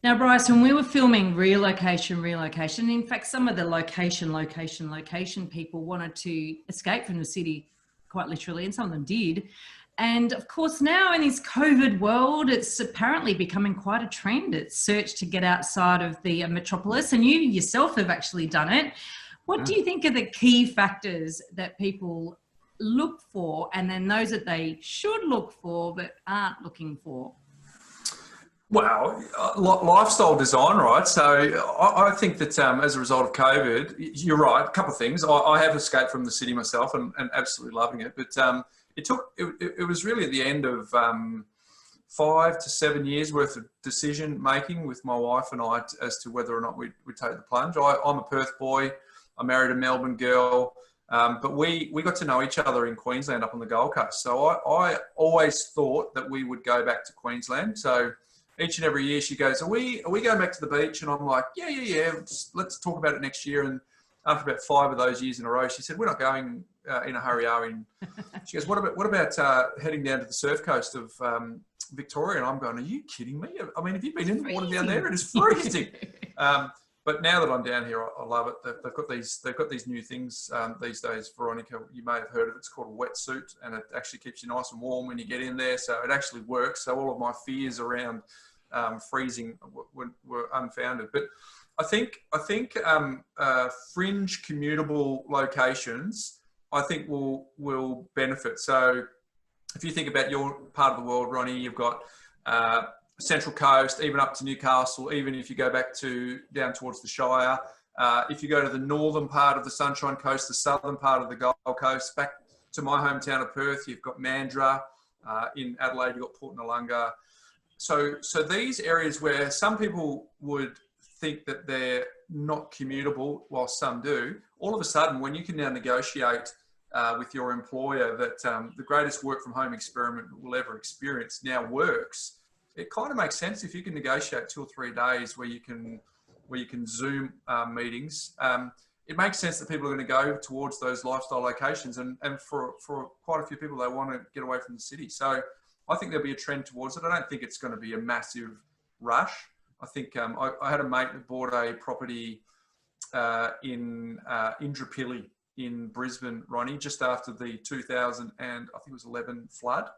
Now, Bryce, when we were filming relocation, in fact, some of the location people wanted to escape from the city quite literally, and some of them did. And of course, now in this COVID world, it's apparently becoming quite a trend. It's search to get outside of the metropolis, and you yourself have actually done it. What do you think are the key factors that people look for, and then those that they should look for but aren't looking for? Well, lifestyle design, right? So I think that as a result of COVID, you're right. A couple of things. I have escaped from the city myself and absolutely loving it. But it was really at the end of 5 to 7 years worth of decision making with my wife and I as to whether or not we'd take the plunge. I'm a Perth boy. I married a Melbourne girl. But we got to know each other in Queensland up on the Gold Coast. So I always thought that we would go back to Queensland. So each and every year she goes, are we going back to the beach? And I'm like, yeah. Let's talk about it next year. And after about 5 of those years in a row, she said, we're not going in a hurry, are we? She goes, what about heading down to the surf coast of Victoria? And I'm going, are you kidding me? I mean, have you been in the water down there? It is freezing. But now that I'm down here, I love it. They've got these new things these days, Veronica. You may have heard of it. It's called a wetsuit, and it actually keeps you nice and warm when you get in there. So it actually works. So all of my fears around freezing were unfounded. But I think fringe commutable locations, I think will benefit. So if you think about your part of the world, Ronnie, you've got Central Coast, even up to Newcastle, even if you go back down towards the Shire. If you go to the northern part of the Sunshine Coast, the southern part of the Gold Coast, back to my hometown of Perth, you've got Mandurah. In Adelaide, you've got Port Noarlunga. So these areas where some people would think that they're not commutable, while some do, all of a sudden, when you can now negotiate with your employer that the greatest work from home experiment we'll ever experience now works, it kind of makes sense if you can negotiate 2 or 3 days where you can Zoom meetings. It makes sense that people are going to go towards those lifestyle locations, and for quite a few people, they want to get away from the city. So I think there'll be a trend towards it. I don't think it's going to be a massive rush. I think I had a mate that bought a property in Indooroopilly in Brisbane, Ronnie, just after the 2011 flood.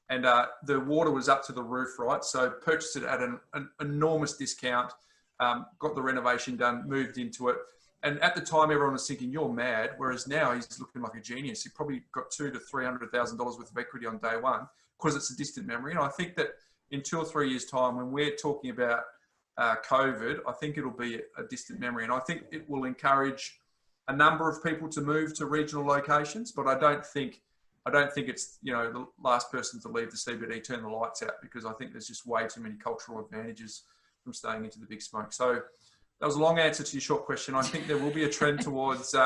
And the water was up to the roof, right? So purchased it at an enormous discount, got the renovation done, moved into it. And at the time, everyone was thinking, you're mad. Whereas now he's looking like a genius. He probably got $200,000 to $300,000 worth of equity on day one because it's a distant memory. And I think that in 2 or 3 years' time, when we're talking about COVID, I think it'll be a distant memory. And I think it will encourage a number of people to move to regional locations, but I don't think it's, the last person to leave the CBD, turn the lights out, because I think there's just way too many cultural advantages from staying into the big smoke. So that was a long answer to your short question. I think there will be a trend towards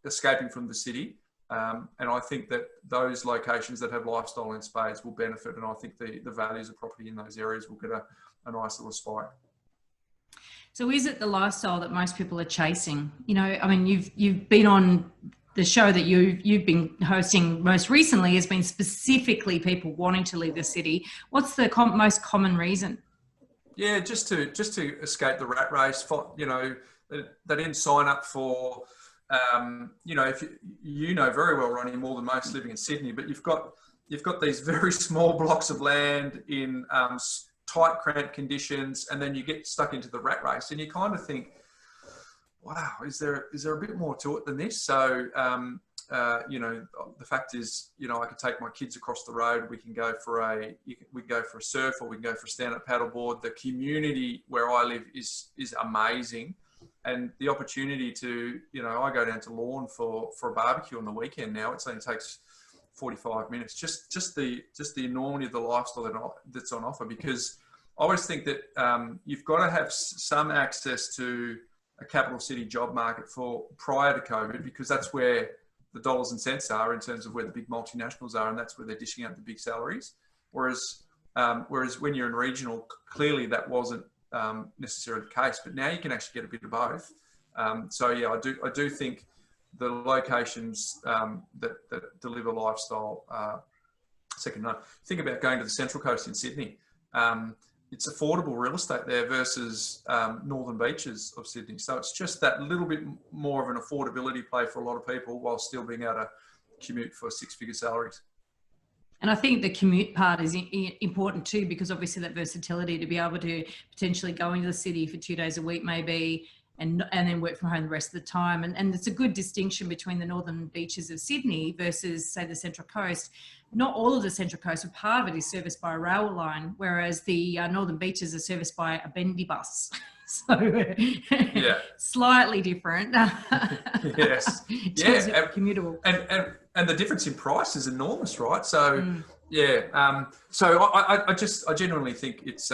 escaping from the city. And I think that those locations that have lifestyle in spades will benefit. And I think the values of property in those areas will get a nice little spike. So is it the lifestyle that most people are chasing? You've been on the show that you've been hosting most recently has been specifically people wanting to leave the city. What's the most common reason? Yeah, just to escape the rat race. They didn't sign up for. If you know very well, Ronnie, more than most living in Sydney, but you've got these very small blocks of land in tight, cramped conditions, and then you get stuck into the rat race, and you kind of think, wow, is there a bit more to it than this? So, the fact is, I could take my kids across the road. We can go for a surf, or we can go for a stand-up paddleboard. The community where I live is amazing, and the opportunity to, I go down to Lawn for a barbecue on the weekend now. It only takes 45 minutes. Just the enormity of the lifestyle that's on offer. Because I always think that you've got to have some access to a capital city job market prior to COVID, because that's where the dollars and cents are in terms of where the big multinationals are, and that's where they're dishing out the big salaries. Whereas when you're in regional, clearly that wasn't necessarily the case, but now you can actually get a bit of both. I do think the locations that deliver lifestyle second to none. Think about going to the Central Coast in Sydney. it's affordable real estate there versus northern beaches of Sydney. So it's just that little bit more of an affordability play for a lot of people while still being able to commute for six-figure salaries. And I think the commute part is important too, because obviously that versatility to be able to potentially go into the city for 2 days a week maybe, and then work from home the rest of the time. And it's a good distinction between the northern beaches of Sydney versus, say, the Central Coast. Not all of the Central Coast, but part of it is serviced by a rail line, whereas the northern beaches are serviced by a bendy bus. So yeah, slightly different. Yes. Yeah. Commutable. And the difference in price is enormous, right? So so I genuinely think it's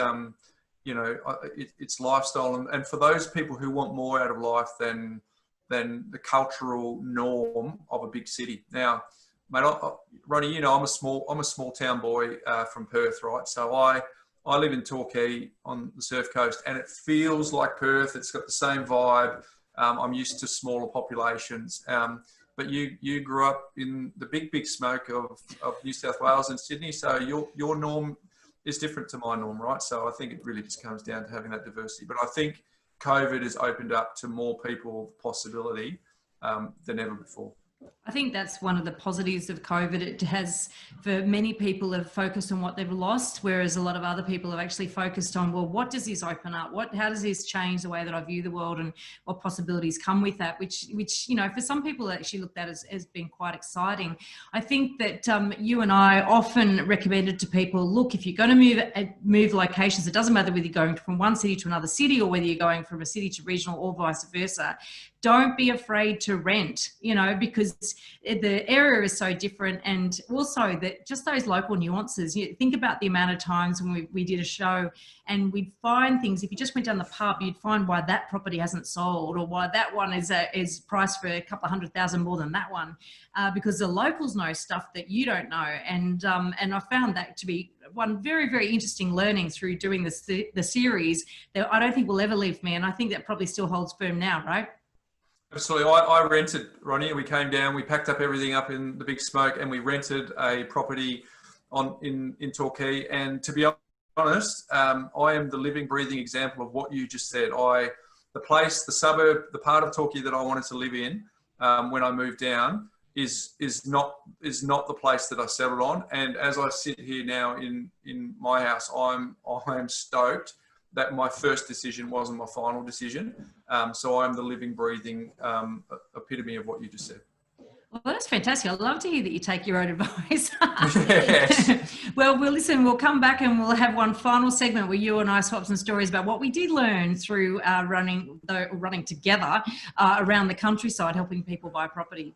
it's lifestyle, and for those people who want more out of life than the cultural norm of a big city. Now, mate, Ronnie, I'm a small town boy from Perth, right? So I live in Torquay on the surf coast, and it feels like Perth. It's got the same vibe. I'm used to smaller populations. But you grew up in the big smoke of New South Wales and Sydney, so your norm is different to my norm, right? So I think it really just comes down to having that diversity. But I think COVID has opened up to more people possibility than ever before. I think that's one of the positives of COVID. It has, for many people, have focused on what they've lost, whereas a lot of other people have actually focused on, well, what does this open up? How does this change the way that I view the world, and what possibilities come with that? Which for some people actually looked at as being quite exciting. I think that you and I often recommended to people, look, if you're going to move locations, it doesn't matter whether you're going from one city to another city or whether you're going from a city to regional or vice versa. Don't be afraid to rent, because the area is so different, and also that just those local nuances. You think about the amount of times when we did a show and we'd find things. If you just went down the pub, you'd find why that property hasn't sold, or why that one is priced for a couple of $100,000 more than that one, because the locals know stuff that you don't know. And I found that to be one very, very interesting learning through doing the series that I don't think will ever leave me, and I think that probably still holds firm now, right? Absolutely. I rented, Ronnie. We came down, we packed up everything up in the big smoke, and we rented a property in Torquay. And to be honest, I am the living, breathing example of what you just said. The suburb, the part of Torquay that I wanted to live in when I moved down is not the place that I settled on. And as I sit here now in my house, I am stoked that my first decision wasn't my final decision. So I'm the living, breathing epitome of what you just said. Well, that's fantastic. I love to hear that you take your own advice. Yes. Well, we'll come back and we'll have one final segment where you and I swap some stories about what we did learn through running together around the countryside, helping people buy property.